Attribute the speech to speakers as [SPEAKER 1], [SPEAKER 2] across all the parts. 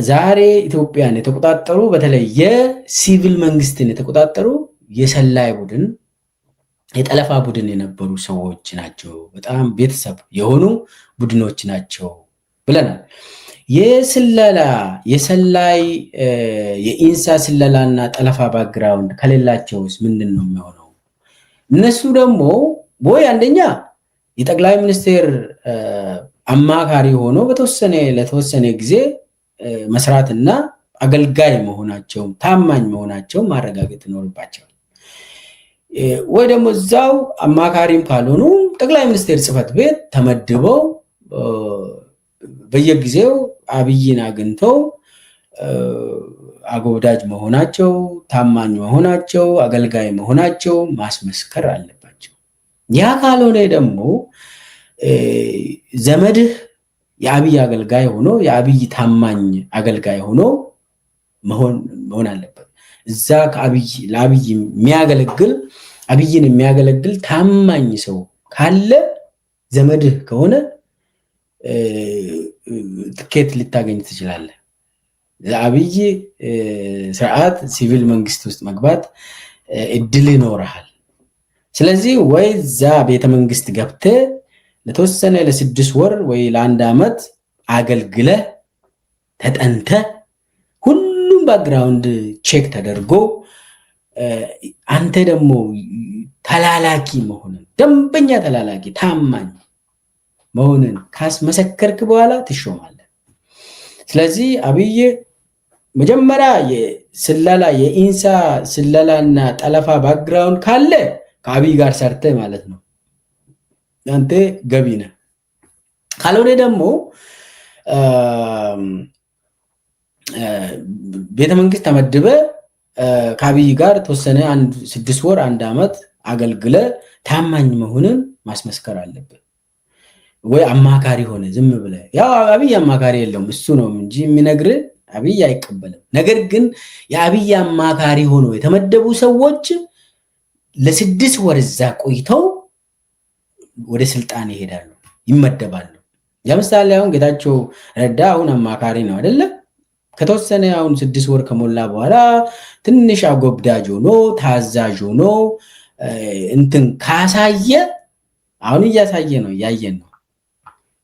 [SPEAKER 1] ዛሬ ኢትዮጵያን የተቆጣጠሩ በተለይ የሲቪል መንግስትን የተቆጣጠሩ የሰላይ ቡድን የጠለፋ ቡድን የነበሩ ሰዎች ናቸው። በጣም ቤተሰብ የሆኑ ቡድኖች ናቸው ብለናል። የስለላ የሰላይ የኢንሳ ስለላና ጠለፋ ባክግራውንድ ከሌላቸውስ ምንድን ነው የሚሆነው? እነሱ ደግሞ ወይ አንደኛ የጠቅላይ ሚኒስቴር አማካሪ ሆኖ ለተወሰነ ጊዜ መስራትና አገልጋይ መሆናቸው ታማኝ መሆናቸው ማረጋገጥ ይኖርባቸዋል። ወይ ደግሞ እዛው አማካሪም ካልሆኑ ጠቅላይ ሚኒስቴር ጽህፈት ቤት ተመድበው በየጊዜው አብይን አግኝተው አጎብዳጅ መሆናቸው ታማኝ መሆናቸው አገልጋይ መሆናቸው ማስመስከር አለባቸው። ያ ካልሆነ ደግሞ ዘመድህ የአብይ አገልጋይ ሆኖ የአብይ ታማኝ አገልጋይ ሆኖ መሆን አለበት። እዛ ለአብይ የሚያገለግል አብይን የሚያገለግል ታማኝ ሰው ካለ ዘመድህ ከሆነ ትኬት ልታገኝ ትችላለህ። ለአብይ ስርዓት ሲቪል መንግስት ውስጥ መግባት እድል ይኖርሃል። ስለዚህ ወይ እዛ ቤተ መንግስት ገብተህ ለተወሰነ ለ6 ወር ወይ ለ1 ዓመት አገልግለህ ተጠንተህ ሁሉም ባክግራውንድ ቼክ ተደርጎ አንተ ደግሞ ተላላኪ መሆንን ደንበኛ ተላላኪ ታማኝ መሆንን ካስመሰከርክ በኋላ ትሾማለህ። ስለዚህ አብይ መጀመሪያ የስለላ የኢንሳ ስለላና ጠለፋ ባክግራውንድ ካለ ከአብይ ጋር ሰርተህ ማለት ነው አንተ ገቢ ነህ። ካልሆነ ደግሞ ቤተ መንግስት ተመድበ ከአብይ ጋር ተወሰነ 6 ወር 1 ዓመት አገልግለ ታማኝ መሆንን ማስመስከር አለብህ። ወይ አማካሪ ሆነ ዝም ብለ ያው አብይ አማካሪ የለውም እሱ ነው እንጂ የሚነግር አብይ አይቀበልም። ነገር ግን የአብይ አማካሪ ሆኖ የተመደቡ ሰዎች ለ6 ወር እዛ ቆይተው ወደ ስልጣን ይሄዳሉ ይመደባሉ። ለምሳሌ አሁን ጌታቸው ረዳ አሁን አማካሪ ነው አይደለ? ከተወሰነ አሁን 6 ወር ከሞላ በኋላ ትንሽ አጎብዳጅ ሆኖ ታዛዥ ሆኖ እንትን ካሳየ አሁን እያሳየ ነው እያየን ነው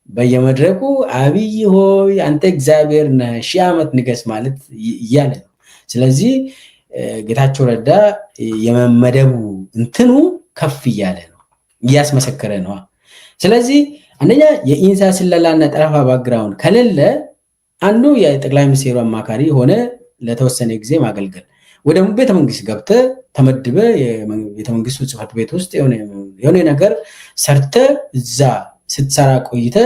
[SPEAKER 1] በየመድረኩ አብይ ሆይ አንተ እግዚአብሔር ነህ 1000 ዓመት ንገስ ማለት እያለ ነው። ስለዚህ ጌታቸው ረዳ የመመደቡ እንትኑ ከፍ እያለ ነው እያስመሰከረ ነው። ስለዚህ አንደኛ የኢንሳ ስለላና ጠለፋ ባክግራውንድ ከሌለ አንዱ የጠቅላይ ሚኒስቴሩ አማካሪ ሆነ ለተወሰነ ጊዜ ማገልገል ወደ ቤተ መንግስት ገብተ ተመድበ የቤተ መንግስቱ ጽህፈት ቤት ውስጥ የሆነ ነገር ሰርተ እዛ ስትሰራ ቆይተ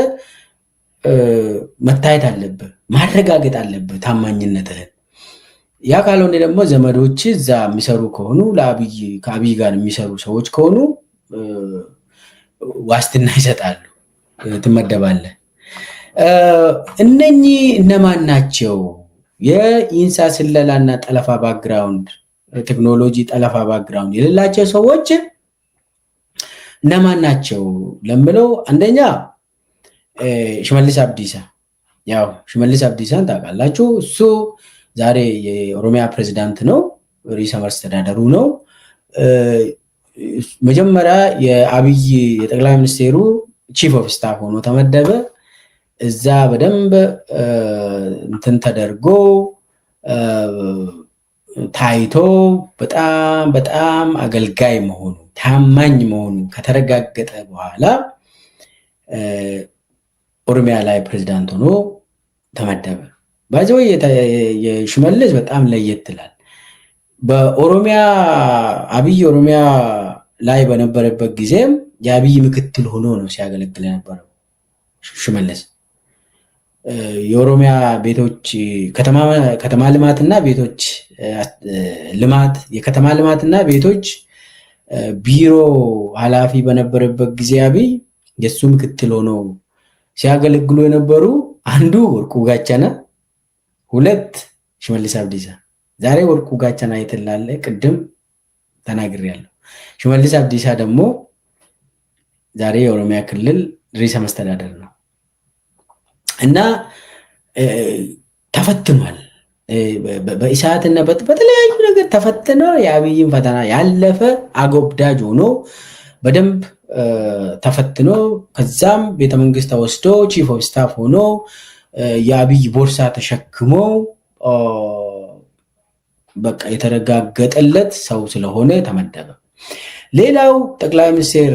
[SPEAKER 1] መታየት አለብህ፣ ማረጋገጥ አለብህ ታማኝነትህን። ያ ካልሆነ ደግሞ ዘመዶች እዛ የሚሰሩ ከሆኑ ከአብይ ጋር የሚሰሩ ሰዎች ከሆኑ ዋስትና ይሰጣሉ፣ ትመደባለህ። እነኚህ እነማን ናቸው? የኢንሳ ስለላና ጠለፋ ባክግራውንድ ቴክኖሎጂ ጠለፋ ባክግራውንድ የሌላቸው ሰዎች እነማን ናቸው ለምለው፣ አንደኛ ሽመልስ አብዲሳ። ያው ሽመልስ አብዲሳን ታውቃላችሁ። እሱ ዛሬ የኦሮሚያ ፕሬዝዳንት ነው፣ ርዕሰ መስተዳድሩ ነው። መጀመሪያ የአብይ የጠቅላይ ሚኒስቴሩ ቺፍ ኦፍ ስታፍ ሆኖ ተመደበ። እዛ በደንብ እንትን ተደርጎ ታይቶ በጣም አገልጋይ መሆኑ ታማኝ መሆኑ ከተረጋገጠ በኋላ ኦሮሚያ ላይ ፕሬዝዳንት ሆኖ ተመደበ። ባይዘው የሽመልስ በጣም ለየት ይላል። በኦሮሚያ አብይ ኦሮሚያ ላይ በነበረበት ጊዜም የአብይ ምክትል ሆኖ ነው ሲያገለግል የነበረው ሽመልስ። የኦሮሚያ ቤቶች ከተማ ልማትና ቤቶች ልማት የከተማ ልማትና ቤቶች ቢሮ ኃላፊ በነበረበት ጊዜ አብይ የሱ ምክትል ሆኖ ሲያገለግሉ የነበሩ አንዱ ወርቁ ጋቻና፣ 2 ሽመልስ አብዲሳ። ዛሬ ወርቁ ጋቻና አይተላለ ቅድም ተናግሬያለሁ። ሽመልስ አብዲሳ ደግሞ ዛሬ የኦሮሚያ ክልል ርዕሰ መስተዳድር ነው እና ተፈትኗል። በኢሳትና በተለያዩ ነገር ተፈትኖ የአብይን ፈተና ያለፈ አጎብዳጅ ሆኖ በደንብ ተፈትኖ ከዛም ቤተመንግስት ተወስዶ ቺፍ ኦፍ ስታፍ ሆኖ የአብይ ቦርሳ ተሸክሞ በቃ የተረጋገጠለት ሰው ስለሆነ ተመደበ። ሌላው ጠቅላይ ሚኒስትር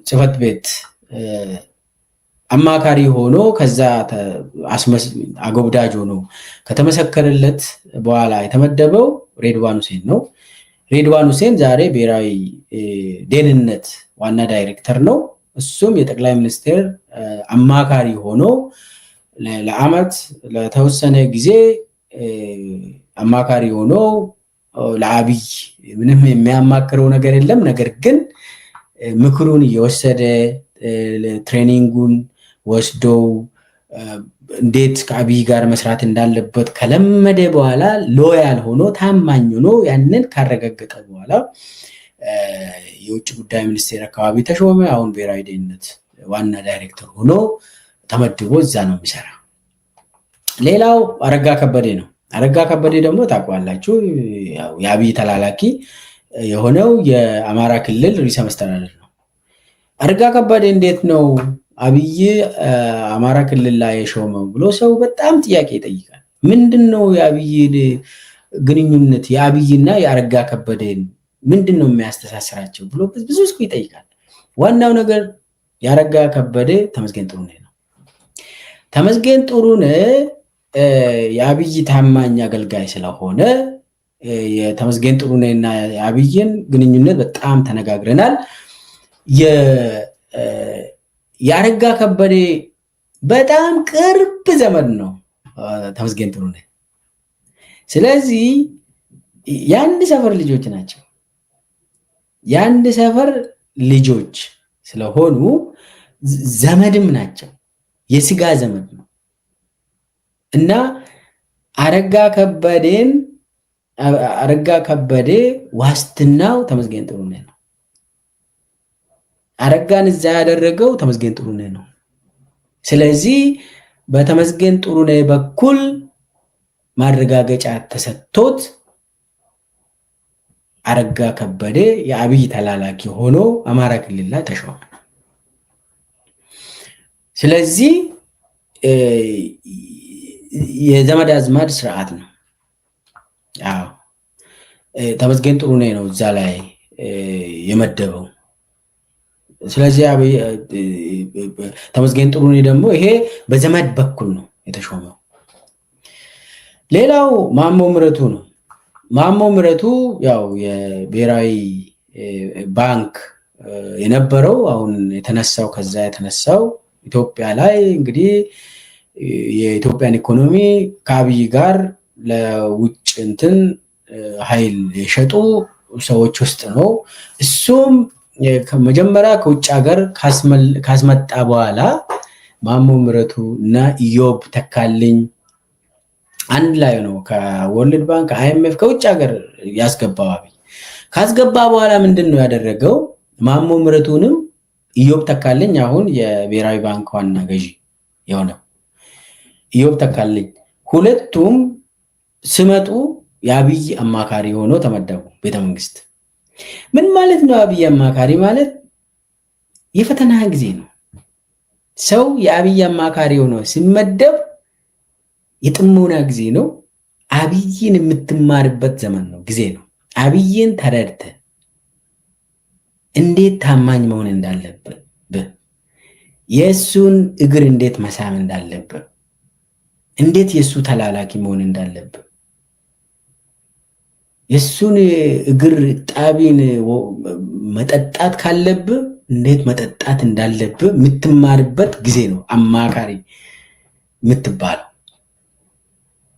[SPEAKER 1] ጽህፈት ቤት አማካሪ ሆኖ ከዛ አጎብዳጅ ሆኖ ከተመሰከረለት በኋላ የተመደበው ሬድዋን ሁሴን ነው። ሬድዋን ሁሴን ዛሬ ብሔራዊ ደህንነት ዋና ዳይሬክተር ነው። እሱም የጠቅላይ ሚኒስትር አማካሪ ሆኖ ለአመት ለተወሰነ ጊዜ አማካሪ ሆኖ ለአብይ ምንም የሚያማክረው ነገር የለም። ነገር ግን ምክሩን እየወሰደ ትሬኒንጉን ወስዶ እንዴት ከአብይ ጋር መስራት እንዳለበት ከለመደ በኋላ ሎያል ሆኖ ታማኝ ሆኖ ያንን ካረጋገጠ በኋላ የውጭ ጉዳይ ሚኒስቴር አካባቢ ተሾመ። አሁን ብሔራዊ ደህንነት ዋና ዳይሬክተር ሆኖ ተመድቦ እዛ ነው የሚሰራ። ሌላው አረጋ ከበደ ነው። አረጋ ከበደ ደግሞ ታውቃላችሁ የአብይ ተላላኪ የሆነው የአማራ ክልል ርዕሰ መስተዳድር ነው። አረጋ ከበደ እንዴት ነው አብይ አማራ ክልል ላይ የሾመው ብሎ ሰው በጣም ጥያቄ ይጠይቃል። ምንድነው የአብይ ግንኙነት የአብይና የአረጋ ከበደን ምንድነው የሚያስተሳስራቸው ብሎ ብዙ ሰው ይጠይቃል። ዋናው ነገር የአረጋ ከበደ ተመስገን ጥሩነህ ነው። ተመስገን ጥሩነህ የአብይ ታማኝ አገልጋይ ስለሆነ የተመስገን ጥሩነህና የአብይን ግንኙነት በጣም ተነጋግረናል። የአረጋ ከበደ በጣም ቅርብ ዘመን ነው ተመስገን ጥሩነህ። ስለዚህ የአንድ ሰፈር ልጆች ናቸው። የአንድ ሰፈር ልጆች ስለሆኑ ዘመድም ናቸው፣ የስጋ ዘመድ ነው እና አረጋ ከበደ ዋስትናው ተመስገን ጥሩነህ ነው። አረጋን እዛ ያደረገው ተመስገን ጥሩነህ ነው። ስለዚህ በተመስገን ጥሩነህ በኩል ማረጋገጫ ተሰጥቶት አረጋ ከበደ የአብይ ተላላኪ ሆኖ አማራ ክልል ላይ ተሾመ። ስለዚህ የዘመድ አዝማድ ስርዓት ነው። አዎ ተመስገን ጥሩነህ ነው እዛ ላይ የመደበው። ስለዚህ ተመስገን ጥሩነህ ደግሞ ይሄ በዘመድ በኩል ነው የተሾመው። ሌላው ማሞ ምህረቱ ነው። ማሞ ምህረቱ ያው የብሔራዊ ባንክ የነበረው አሁን የተነሳው ከዛ የተነሳው ኢትዮጵያ ላይ እንግዲህ የኢትዮጵያን ኢኮኖሚ ከአብይ ጋር ለውጭ እንትን ኃይል የሸጡ ሰዎች ውስጥ ነው። እሱም መጀመሪያ ከውጭ ሀገር ካስመጣ በኋላ ማሞ ምህረቱ እና ኢዮብ ተካልኝ አንድ ላይ ነው ከወርልድ ባንክ አይኤምኤፍ ከውጭ ሀገር ያስገባው። አብይ ካስገባ በኋላ ምንድን ነው ያደረገው? ማሞ ምህረቱንም ኢዮብ ተካልኝ አሁን የብሔራዊ ባንክ ዋና ገዢ የሆነው ኢዮብ ተካልኝ ሁለቱም ስመጡ የአብይ አማካሪ ሆኖ ተመደቡ ቤተመንግስት። ምን ማለት ነው? አብይ አማካሪ ማለት የፈተና ጊዜ ነው። ሰው የአብይ አማካሪ ሆኖ ሲመደብ የጥሞና ጊዜ ነው። አብይን የምትማርበት ዘመን ነው፣ ጊዜ ነው። አብይን ተረድተ እንዴት ታማኝ መሆን እንዳለብህ፣ የእሱን እግር እንዴት መሳም እንዳለብህ፣ እንዴት የእሱ ተላላኪ መሆን እንዳለብህ፣ የእሱን እግር ጣቢን መጠጣት ካለብህ እንዴት መጠጣት እንዳለብህ የምትማርበት ጊዜ ነው አማካሪ የምትባለው።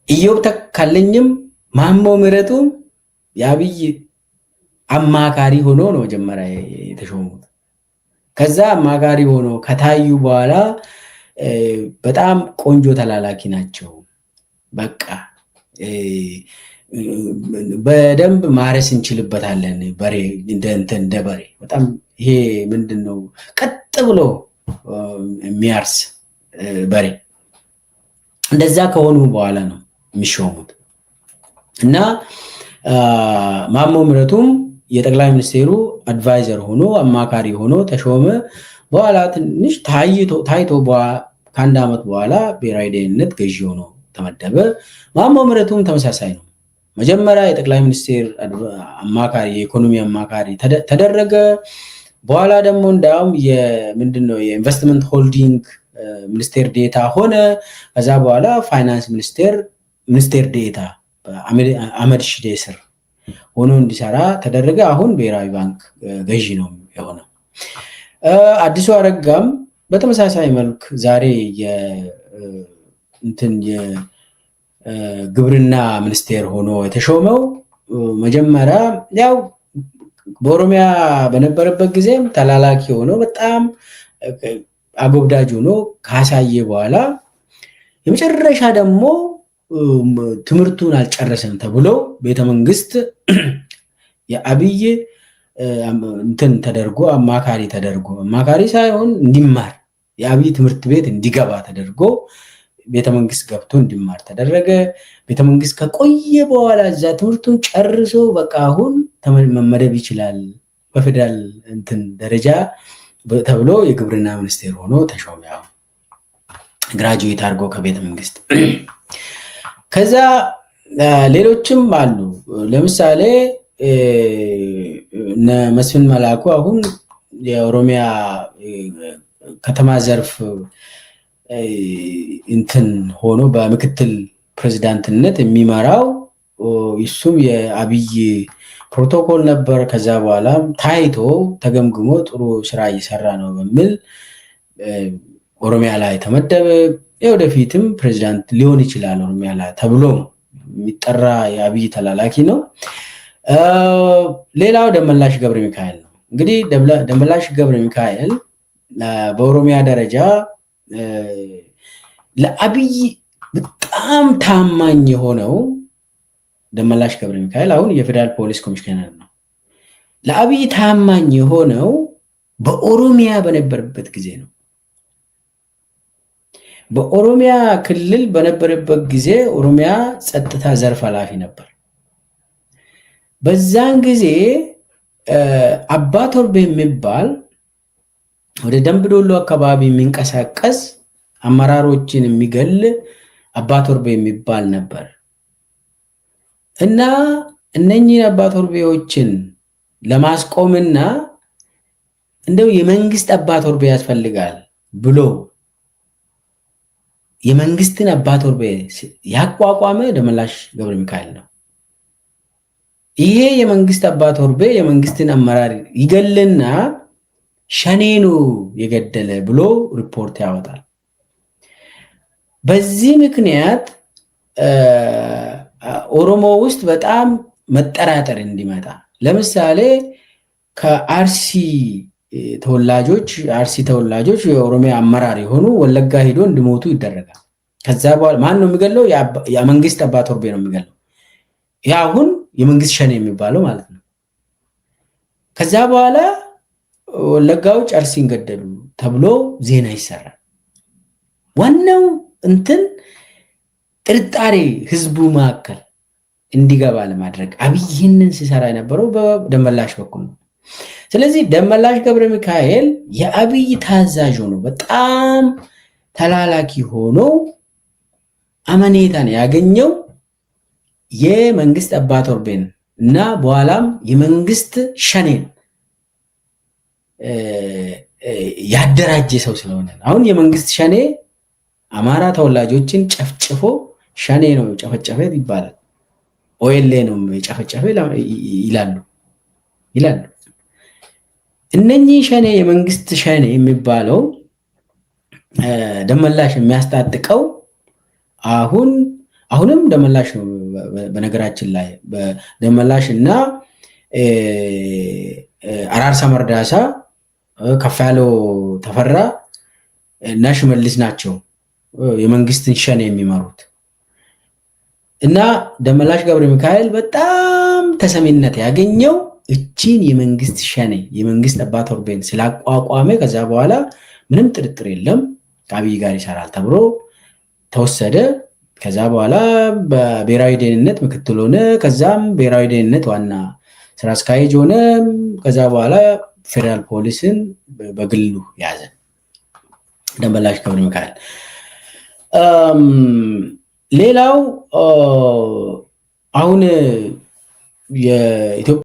[SPEAKER 1] ኢዮብ ተካልኝም ማሞ ምህረቱም የአብይ አማካሪ ሆኖ ነው መጀመሪያ የተሾሙት። ከዛ አማካሪ ሆኖ ከታዩ በኋላ በጣም ቆንጆ ተላላኪ ናቸው። በቃ በደንብ ማረስ እንችልበታለን። በሬ እንደ በሬ በጣም ይሄ ምንድነው ቀጥ ብሎ የሚያርስ በሬ እንደዛ ከሆኑ በኋላ ነው የሚሾሙት እና ማሞ ምህረቱም የጠቅላይ ሚኒስቴሩ አድቫይዘር ሆኖ አማካሪ ሆኖ ተሾመ። በኋላ ትንሽ ታይቶ ከአንድ ዓመት በኋላ ብሔራዊ ደህንነት ገዢ ሆኖ ተመደበ። ማሞ ምህረቱም ተመሳሳይ ነው። መጀመሪያ የጠቅላይ ሚኒስቴር አማካሪ የኢኮኖሚ አማካሪ ተደረገ። በኋላ ደግሞ እንዳውም ምንድነው የኢንቨስትመንት ሆልዲንግ ሚኒስቴር ዴታ ሆነ። ከዛ በኋላ ፋይናንስ ሚኒስቴር ዴታ አህመድ ሺዴ ስር ሆኖ እንዲሰራ ተደረገ። አሁን ብሔራዊ ባንክ ገዢ ነው የሆነው። አዲሱ አረጋም በተመሳሳይ መልክ ዛሬ የግብርና ሚኒስቴር ሆኖ የተሾመው መጀመሪያ ያው በኦሮሚያ በነበረበት ጊዜም ተላላኪ ሆኖ በጣም አጎብዳጅ ሆኖ ካሳየ በኋላ የመጨረሻ ደግሞ ትምህርቱን አልጨረሰም ተብሎ ቤተመንግስት የአብይ ተደርጎ አማካሪ ሳይሆን እንዲማር የአብይ ትምህርት ቤት እንዲገባ ተደርጎ ቤተመንግስት ገብቶ እንዲማር ተደረገ። ቤተመንግስት ከቆየ በኋላ እዛ ትምህርቱን ጨርሶ በቃ አሁን መመደብ ይችላል በፌደራል ደረጃ ተብሎ የግብርና ሚኒስቴር ሆኖ ተሾመ። ግራጁዌት አድርጎ ከቤተመንግስት ከዛ ሌሎችም አሉ። ለምሳሌ መስፍን መላኩ አሁን የኦሮሚያ ከተማ ዘርፍ ሆኖ በምክትል ፕሬዝዳንትነት የሚመራው እሱም የአብይ ፕሮቶኮል ነበር። ከዛ በኋላ ታይቶ ተገምግሞ ጥሩ ስራ እየሰራ ነው በሚል ኦሮሚያ ላይ ተመደበ። የወደፊትም ፕሬዝዳንት ሊሆን ይችላል ኦሮሚያ ላይ ተብሎ የሚጠራ የአብይ ተላላኪ ነው። ሌላው ደመላሽ ገብረ ሚካኤል ነው። እንግዲህ ደመላሽ ገብረ ሚካኤል በኦሮሚያ ደረጃ ለአብይ በጣም ታማኝ የሆነው ደመላሽ ገብረ ሚካኤል አሁን የፌደራል ፖሊስ ኮሚሽነር ነው። ለአብይ ታማኝ የሆነው በኦሮሚያ በነበረበት ጊዜ ነው። በኦሮሚያ ክልል በነበረበት ጊዜ ኦሮሚያ ጸጥታ ዘርፍ ኃላፊ ነበር። በዛን ጊዜ አባ ቶርቤ የሚባል ወደ ደምቢዶሎ አካባቢ የሚንቀሳቀስ አመራሮችን የሚገል አባ ቶርቤ የሚባል ነበር እና እነኚህን አባ ቶርቤዎችን ለማስቆምና እንደው የመንግስት አባ ቶርቤ ያስፈልጋል ብሎ የመንግስትን አባ ቶርቤ ያቋቋመ ደመላሽ ገብረ ሚካኤል ነው። ይሄ የመንግስት አባ ቶርቤ የመንግስትን አመራር ይገልና ሸኔኑ የገደለ ብሎ ሪፖርት ያወጣል። በዚህ ምክንያት ኦሮሞ ውስጥ በጣም መጠራጠር እንዲመጣ ለምሳሌ ከአርሲ ተወላጆች የኦሮሚያ አመራር የሆኑ ወለጋ ሄዶ እንዲሞቱ ይደረጋል። ከዛ በኋላ ማን ነው የሚገለው? የመንግስት አባ ቶርቤ ነው የሚገለው። ያ አሁን የመንግስት ሸኔ የሚባለው ማለት ነው። ከዛ በኋላ ወለጋዎች አርሲን ገደሉ ተብሎ ዜና ይሰራል። ዋናው ጥርጣሬ ህዝቡ መካከል እንዲገባ ለማድረግ አብይ ይህንን ሲሰራ የነበረው በደመላሽ በኩል ነው። ስለዚህ ደመላሽ ገብረ ሚካኤል የአብይ ታዛዥ ሆኖ በጣም ተላላኪ ሆኖ አመኔታን ያገኘው የመንግስት አባ ቶርቤን እና በኋላም የመንግስት ሸኔን ያደራጀ ሰው ስለሆነ አሁን የመንግስት ሸኔ አማራ ተወላጆችን ጨፍጭፎ ሸኔ ነው ጨፈጨፈ ይባላል። ኦኤልኤ ነው ጨፈጨፈ ይላሉ። እነኚህ ሸኔ የመንግስት ሸኔ የሚባለው ደመላሽ የሚያስታጥቀው አሁንም ደመላሽ ነው። በነገራችን ላይ ደመላሽ እና አራርሳ መርዳሳ ከፋለው ተፈራ እና ሽመልስ ናቸው የመንግስትን ሸኔ የሚመሩት። እና ደመላሽ ገብረ ሚካኤል በጣም ተሰሚነት ያገኘው እቺን የመንግስት ሸኔ የመንግስት አባ ቶርቤን ስላቋቋመ ከዛ በኋላ ምንም ጥርጥር የለም ከአብይ ጋር ይሰራል ተብሎ ተወሰደ። ከዛ በኋላ በብሔራዊ ደህንነት ምክትል ሆነ። ከዛም ብሔራዊ ደህንነት ዋና ስራ አስኪያጅ ሆነ። ከዛ በኋላ ፌደራል ፖሊስን በግሉ ያዘ ደመላሽ ገብረ ሚካኤል። ሌላው አሁን የኢትዮጵያ